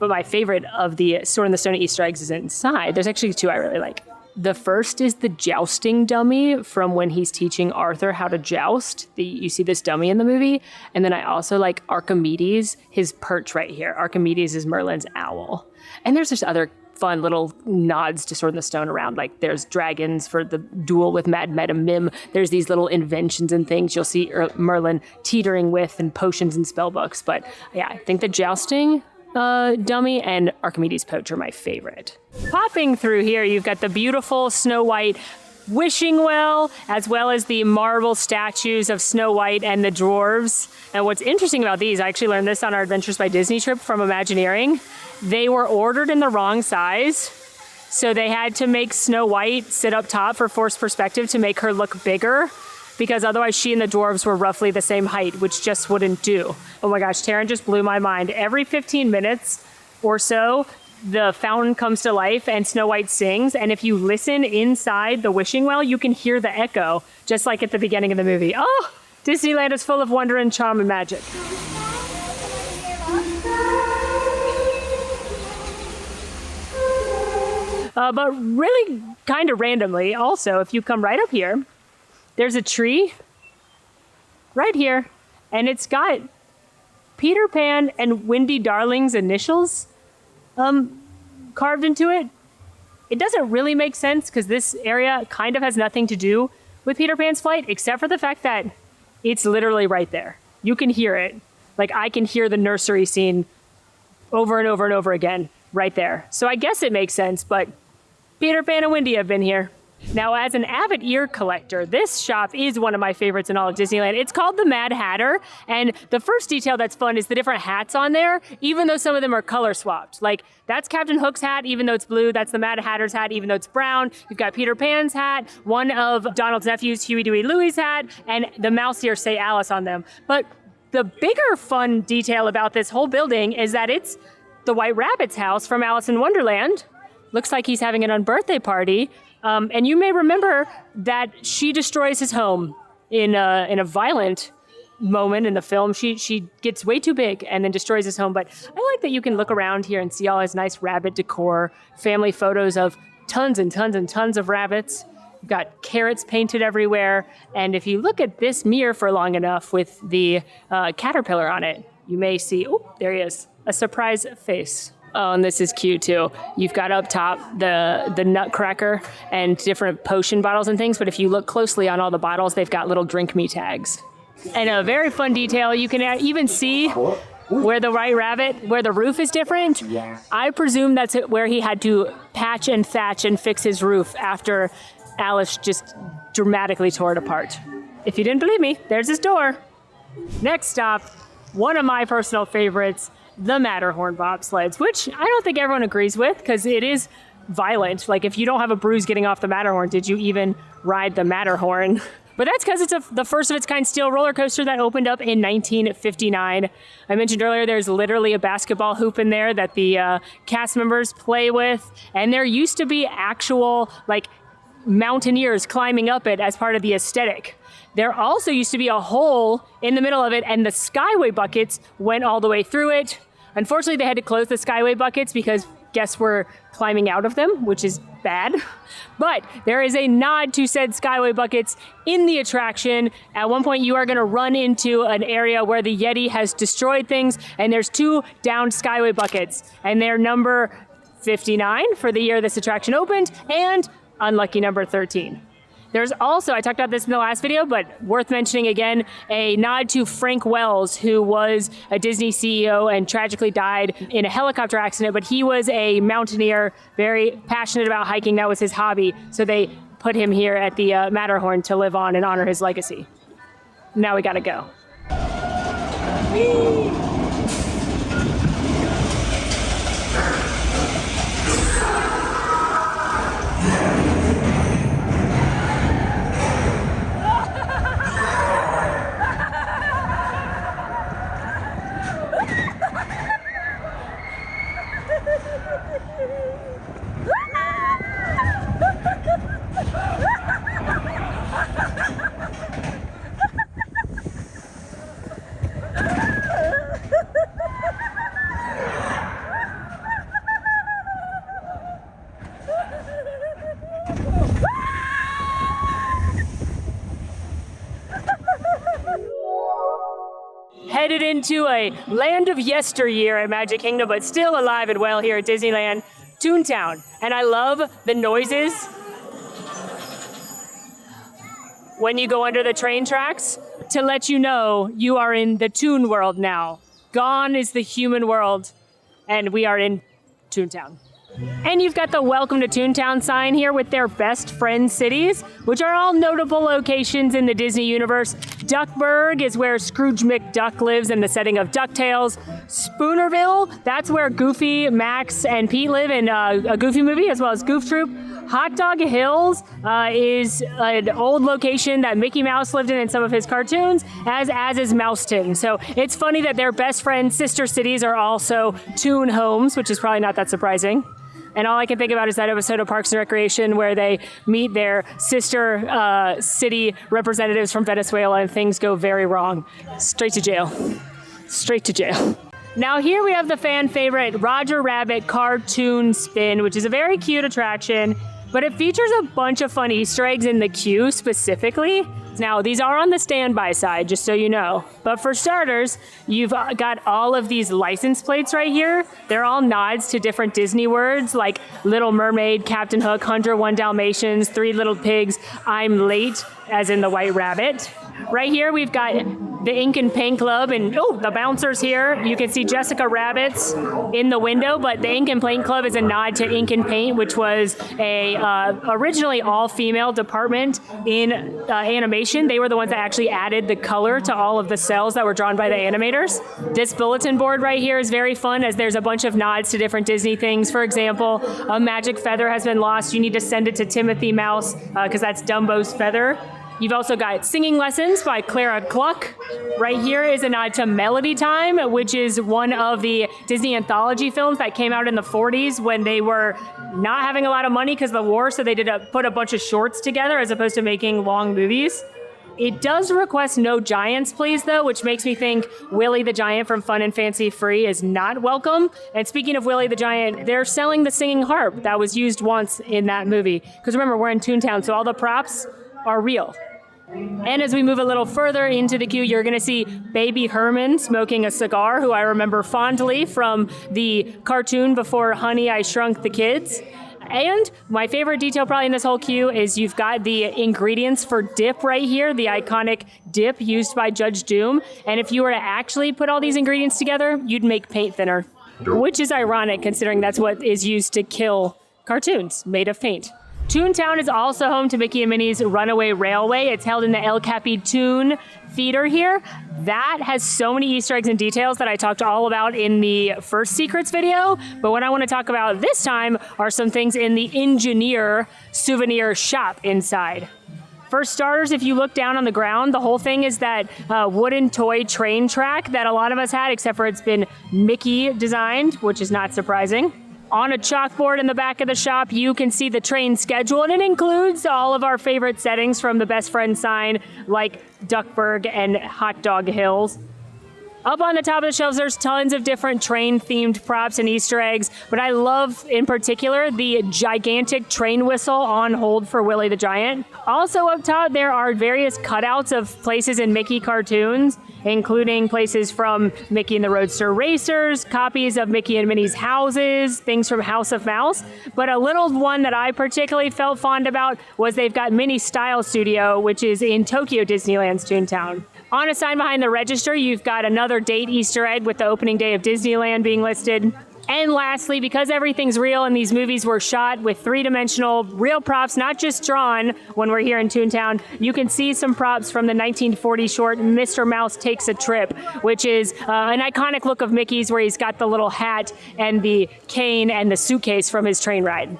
But my favorite of the Sword in the Stone Easter eggs is inside. There's actually two I really like. The first is the jousting dummy from when he's teaching Arthur how to joust. You see this dummy in the movie. And then I also like Archimedes, his perch right here. Archimedes is Merlin's owl. And there's just other fun little nods to Sword in the Stone around. Like there's dragons for the duel with Madam Mim. There's these little inventions and things you'll see Merlin teetering with and potions and spell books. But yeah, I think the jousting dummy and Archimedes' poach are my favorite. Popping through here, you've got the beautiful Snow White wishing well, as well as the marble statues of Snow White and the dwarves. And what's interesting about these, I actually learned this on our Adventures by Disney trip from Imagineering. They were ordered in the wrong size, so they had to make Snow White sit up top for forced perspective to make her look bigger, because otherwise she and the dwarves were roughly the same height, which just wouldn't do. Oh my gosh, Taryn just blew my mind. Every 15 minutes or so, the fountain comes to life and Snow White sings, and if you listen inside the wishing well, you can hear the echo, just like at the beginning of the movie. Oh, Disneyland is full of wonder and charm and magic. But really kind of randomly, also, if you come right up here, there's a tree right here, and it's got Peter Pan and Wendy Darling's initials carved into it. It doesn't really make sense because this area kind of has nothing to do with Peter Pan's flight, except for the fact that it's literally right there. You can hear it. Like I can hear the nursery scene over and over and over again right there. So I guess it makes sense, but Peter Pan and Wendy have been here. Now, as an avid ear collector, this shop is one of my favorites in all of Disneyland. It's called the Mad Hatter, and the first detail that's fun is the different hats on there, even though some of them are color swapped. Like, that's Captain Hook's hat, even though it's blue. That's the Mad Hatter's hat, even though it's brown. You've got Peter Pan's hat, one of Donald's nephews, Huey, Dewey, Louie's hat, and the mouse ears say Alice on them. But the bigger fun detail about this whole building is that it's the White Rabbit's house from Alice in Wonderland. Looks like he's having an unbirthday party. And you may remember that she destroys his home in a violent moment in the film. She gets way too big and then destroys his home. But I like that you can look around here and see all his nice rabbit decor, family photos of tons and tons and tons of rabbits. You've got carrots painted everywhere. And if you look at this mirror for long enough with the caterpillar on it, you may see, oh, there he is, a surprise face. Oh, and this is cute too. You've got up top the Nutcracker and different potion bottles and things, but if you look closely on all the bottles, they've got little drink me tags. And a very fun detail, you can even see where the White Rabbit, where the roof is different. I presume that's where he had to patch and thatch and fix his roof after Alice just dramatically tore it apart. If you didn't believe me, there's his door. Next stop, one of my personal favorites, the Matterhorn Bobsleds, which I don't think everyone agrees with because it is violent. Like if you don't have a bruise getting off the Matterhorn, did you even ride the Matterhorn? But that's because it's the first of its kind steel roller coaster that opened up in 1959. I mentioned earlier there's literally a basketball hoop in there that the cast members play with. And there used to be actual like mountaineers climbing up it as part of the aesthetic. There also used to be a hole in the middle of it, and the Skyway buckets went all the way through it. Unfortunately, they had to close the Skyway buckets because guests were climbing out of them, which is bad. But there is a nod to said Skyway buckets in the attraction. At one point, you are going to run into an area where the Yeti has destroyed things, and there's 2 downed Skyway buckets, and they're number 59 for the year this attraction opened, and unlucky number 13. There's also, I talked about this in the last video, but worth mentioning again, a nod to Frank Wells, who was a Disney CEO and tragically died in a helicopter accident, but he was a mountaineer, very passionate about hiking. That was his hobby. So they put him here at the Matterhorn to live on and honor his legacy. Now we gotta go. Whee! into a land of yesteryear at Magic Kingdom, but still alive and well here at Disneyland, Toontown. And I love the noises when you go under the train tracks to let you know you are in the Toon world now. Gone is the human world, and we are in Toontown. And you've got the Welcome to Toontown sign here with their best friend cities, which are all notable locations in the Disney universe. Duckburg is where Scrooge McDuck lives in the setting of DuckTales. Spoonerville, that's where Goofy, Max, and Pete live in a Goofy movie, as well as Goof Troop. Hot Dog Hills is an old location that Mickey Mouse lived in some of his cartoons, as is Mouseton. So it's funny that their best friend sister cities are also Toon homes, which is probably not that surprising. And all I can think about is that episode of Parks and Recreation where they meet their sister city representatives from Venezuela and things go very wrong. Straight to jail. Straight to jail. Now here we have the fan favorite Roger Rabbit Cartoon Spin, which is a very cute attraction, but it features a bunch of fun Easter eggs in the queue specifically. Now, these are on the standby side, just so you know. But for starters, you've got all of these license plates right here. They're all nods to different Disney words like Little Mermaid, Captain Hook, 101 Dalmatians, Three Little Pigs, I'm Late, as in the White Rabbit. Right here, we've got the Ink and Paint Club, and the bouncers here. You can see Jessica Rabbit's in the window, but the Ink and Paint Club is a nod to Ink and Paint, which was a originally all-female department in animation. They were the ones that actually added the color to all of the cells that were drawn by the animators. This bulletin board right here is very fun, as there's a bunch of nods to different Disney things. For example, a magic feather has been lost. You need to send it to Timothy Mouse, because that's Dumbo's feather. You've also got Singing Lessons by Clara Cluck. Right here is a nod to Melody Time, which is one of the Disney anthology films that came out in the 40s when they were not having a lot of money because of the war, so they put a bunch of shorts together as opposed to making long movies. It does request no giants, please, though, which makes me think Willie the Giant from Fun and Fancy Free is not welcome. And speaking of Willie the Giant, they're selling the singing harp that was used once in that movie. Because remember, we're in Toontown, so all the props are real. And as we move a little further into the queue, you're going to see Baby Herman smoking a cigar, who I remember fondly from the cartoon before Honey, I Shrunk the Kids. And my favorite detail probably in this whole queue is you've got the ingredients for dip right here, the iconic dip used by Judge Doom. And if you were to actually put all these ingredients together, you'd make paint thinner, which is ironic considering that's what is used to kill cartoons made of paint. Toontown is also home to Mickey and Minnie's Runaway Railway. It's held in the El Capitan Theater here. That has so many Easter eggs and details that I talked all about in the first Secrets video. But what I want to talk about this time are some things in the Engineer souvenir shop inside. For starters, if you look down on the ground, the whole thing is that wooden toy train track that a lot of us had, except for it's been Mickey designed, which is not surprising. On a chalkboard in the back of the shop, you can see the train schedule, and it includes all of our favorite settings from the Best Friend sign, like Duckburg and Hot Dog Hills. Up on the top of the shelves, there's tons of different train-themed props and Easter eggs, but I love, in particular, the gigantic train whistle on hold for Willie the Giant. Also up top, there are various cutouts of places in Mickey cartoons, including places from Mickey and the Roadster Racers, copies of Mickey and Minnie's houses, things from House of Mouse. But a little one that I particularly felt fond about was they've got Minnie's Style Studio, which is in Tokyo Disneyland's Toontown. On a sign behind the register, you've got another date Easter egg with the opening day of Disneyland being listed. And lastly, because everything's real and these movies were shot with three-dimensional real props, not just drawn when we're here in Toontown, you can see some props from the 1940 short Mr. Mouse Takes a Trip, which is an iconic look of Mickey's where he's got the little hat and the cane and the suitcase from his train ride.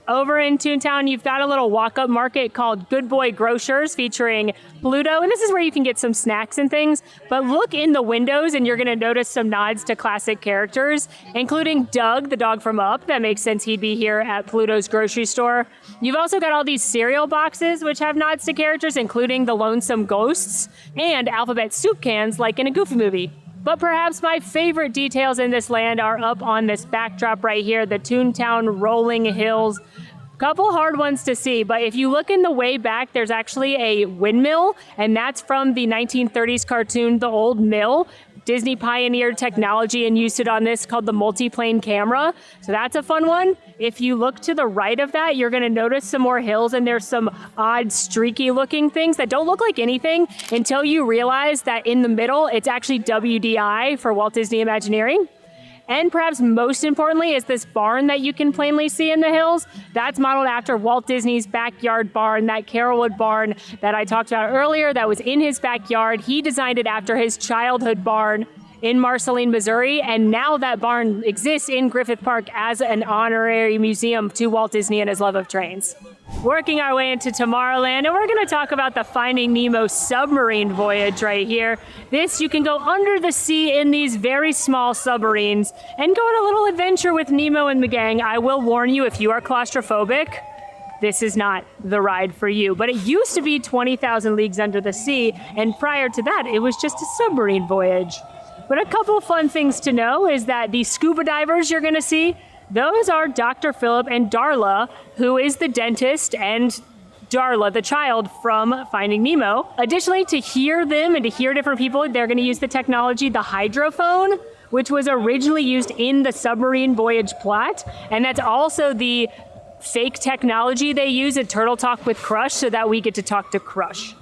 Over in Toontown, you've got a little walk-up market called Good Boy Grocers featuring Pluto, and this is where you can get some snacks and things. But look in the windows, and you're going to notice some nods to classic characters, including Doug, the dog from Up. That makes sense he'd be here at Pluto's grocery store. You've also got all these cereal boxes, which have nods to characters, including the Lonesome Ghosts and alphabet soup cans, like in a Goofy movie. But perhaps my favorite details in this land are up on this backdrop right here, the Toontown rolling hills. Couple hard ones to see, but if you look in the way back, there's actually a windmill, and that's from the 1930s cartoon, The Old Mill. Disney pioneered technology and used it on this called the multiplane camera. So that's a fun one. If you look to the right of that, you're going to notice some more hills, and there's some odd streaky looking things that don't look like anything until you realize that in the middle, it's actually WDI for Walt Disney Imagineering. And perhaps most importantly is this barn that you can plainly see in the hills. That's modeled after Walt Disney's backyard barn, that Carolwood barn that I talked about earlier that was in his backyard. He designed it after his childhood barn in Marceline, Missouri, and now that barn exists in Griffith Park as an honorary museum to Walt Disney and his love of trains. Working our way into Tomorrowland, and we're going to talk about the Finding Nemo submarine voyage right here. This, you can go under the sea in these very small submarines and go on a little adventure with Nemo and the gang. I will warn you, if you are claustrophobic, this is not the ride for you. But it used to be 20,000 Leagues Under the Sea, and prior to that, it was just a submarine voyage. But a couple fun things to know is that the scuba divers you're going to see, those are Dr. Philip and Darla, who is the dentist, and Darla, the child from Finding Nemo. Additionally, to hear them and to hear different people, they're going to use the technology, the hydrophone, which was originally used in the submarine voyage plot. And that's also the fake technology they use at Turtle Talk with Crush so that we get to talk to Crush.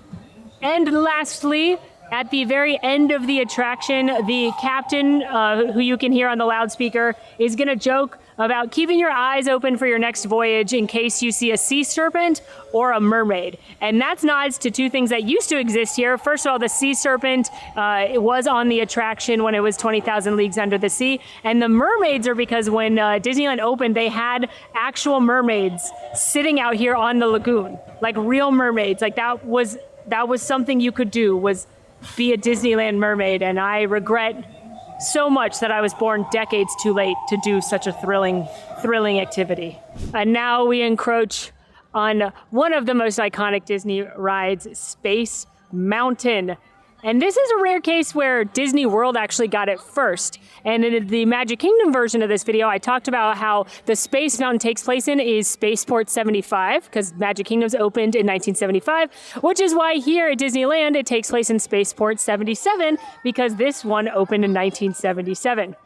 And lastly, at the very end of the attraction, the captain, who you can hear on the loudspeaker, is going to joke about keeping your eyes open for your next voyage in case you see a sea serpent or a mermaid. And that's nods to two things that used to exist here. First of all, the sea serpent, it was on the attraction when it was 20,000 Leagues Under the Sea. And the mermaids are because when Disneyland opened, they had actual mermaids sitting out here on the lagoon, like real mermaids. Like that was something you could do, was be a Disneyland mermaid, and I regret so much that I was born decades too late to do such a thrilling activity. And now we encroach on one of the most iconic Disney rides, Space Mountain. And this is a rare case where Disney World actually got it first. And in the Magic Kingdom version of this video, I talked about how the Space Mountain takes place in is Spaceport 75, because Magic Kingdom's opened in 1975, which is why here at Disneyland, it takes place in Spaceport 77, because this one opened in 1977.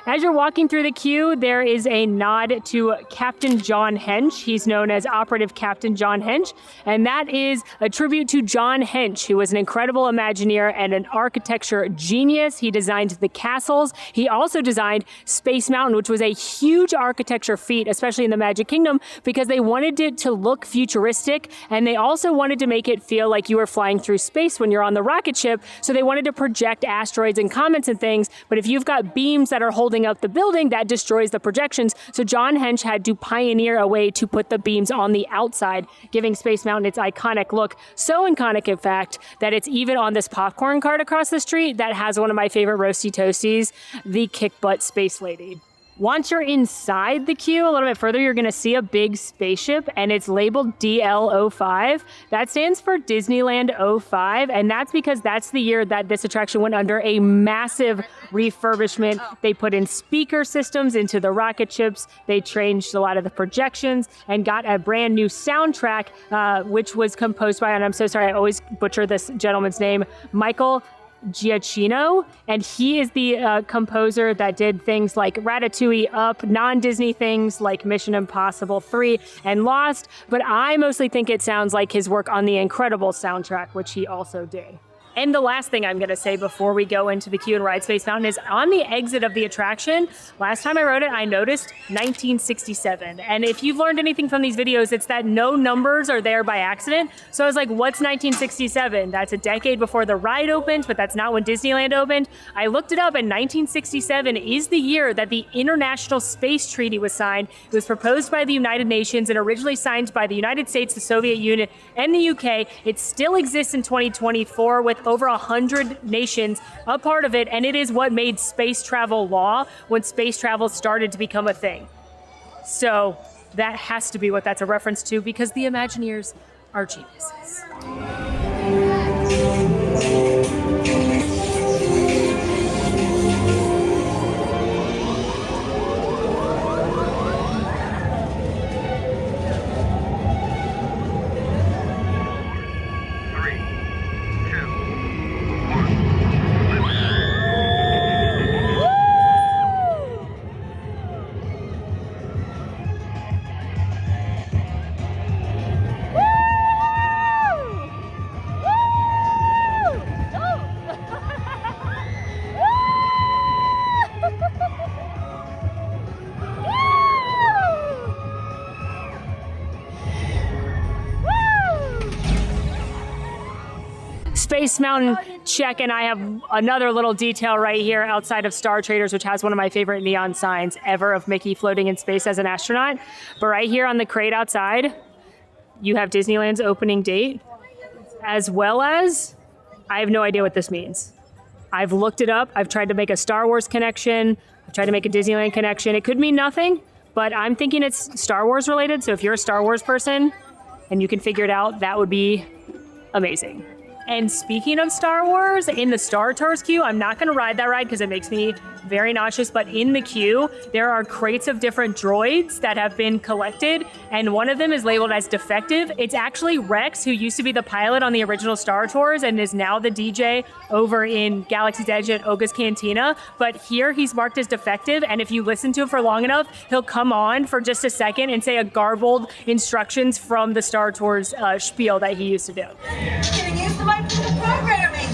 As you're walking through the queue, there is a nod to Captain John Hench. He's known as Operative Captain John Hench, and that is a tribute to John Hench, who was an incredible Imagineer and an architecture genius. He designed the castles. He also designed Space Mountain, which was a huge architecture feat, especially in the Magic Kingdom, because they wanted it to look futuristic, and they also wanted to make it feel like you were flying through space when you're on the rocket ship, so they wanted to project asteroids and comets and things, but if you've got beams that are holding up the building, that destroys the projections. So John Hench had to pioneer a way to put the beams on the outside, giving Space Mountain its iconic look. So iconic, in fact, that it's even on this popcorn cart across the street that has one of my favorite roasty toasties, the Kick Butt Space Lady. Once you're inside the queue a little bit further, you're going to see a big spaceship, and it's labeled DL05. That stands for Disneyland 05, and that's because that's the year that this attraction went under a massive refurbishment. They put in speaker systems into the rocket ships. They changed a lot of the projections and got a brand new soundtrack, which was composed by, and I'm so sorry, I always butcher this gentleman's name, Michael Giacchino, and he is the composer that did things like Ratatouille, Up, non-Disney things like Mission Impossible 3 and Lost, but I mostly think it sounds like his work on the Incredibles soundtrack, which he also did. And the last thing I'm going to say before we go into the queue and ride Space Mountain is on the exit of the attraction, last time I rode it, I noticed 1967. And if you've learned anything from these videos, it's that no numbers are there by accident. So I was like, what's 1967? That's a decade before the ride opened, but that's not when Disneyland opened. I looked it up, and 1967 is the year that the International Space Treaty was signed. It was proposed by the United Nations and originally signed by the United States, the Soviet Union, and the UK. It still exists in 2024 with over 100 nations a part of it, and it is what made space travel law when space travel started to become a thing. So that has to be what that's a reference to, because the Imagineers are geniuses. Space Mountain, check. And I have another little detail right here outside of Star Traders, which has one of my favorite neon signs ever of Mickey floating in space as an astronaut. But right here on the crate outside, you have Disneyland's opening date, as well as, I have no idea what this means. I've looked it up. I've tried to make a Star Wars connection. I've tried to make a Disneyland connection. It could mean nothing, but I'm thinking it's Star Wars related. So if you're a Star Wars person and you can figure it out, that would be amazing. And speaking of Star Wars, in the Star Tours queue, I'm not going to ride that ride because it makes me very nauseous, but in the queue, there are crates of different droids that have been collected, and one of them is labeled as defective. It's actually Rex, who used to be the pilot on the original Star Tours and is now the DJ over in Galaxy's Edge at Oga's Cantina, but here he's marked as defective, and if you listen to him for long enough, he'll come on for just a second and say a garbled instructions from the Star Tours spiel that he used to do. Getting used to my programming.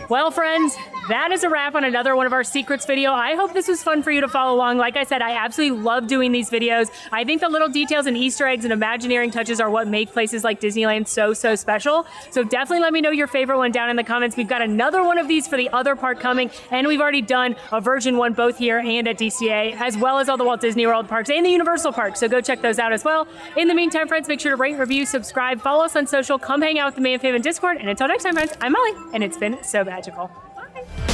Well, friends, that is a wrap on another one of our secrets video. I hope this was fun for you to follow along. Like I said, I absolutely love doing these videos. I think the little details and Easter eggs and Imagineering touches are what make places like Disneyland so special. So definitely let me know your favorite one down in the comments. We've got another one of these for the other park coming, and we've already done a version one both here and at DCA, as well as all the Walt Disney World parks and the Universal parks. So go check those out as well. In the meantime, friends, make sure to rate, review, subscribe, follow us on social, come hang out with the Man Fam in Discord, and until next time, friends, I'm Molly, and it's been so magical. Bye.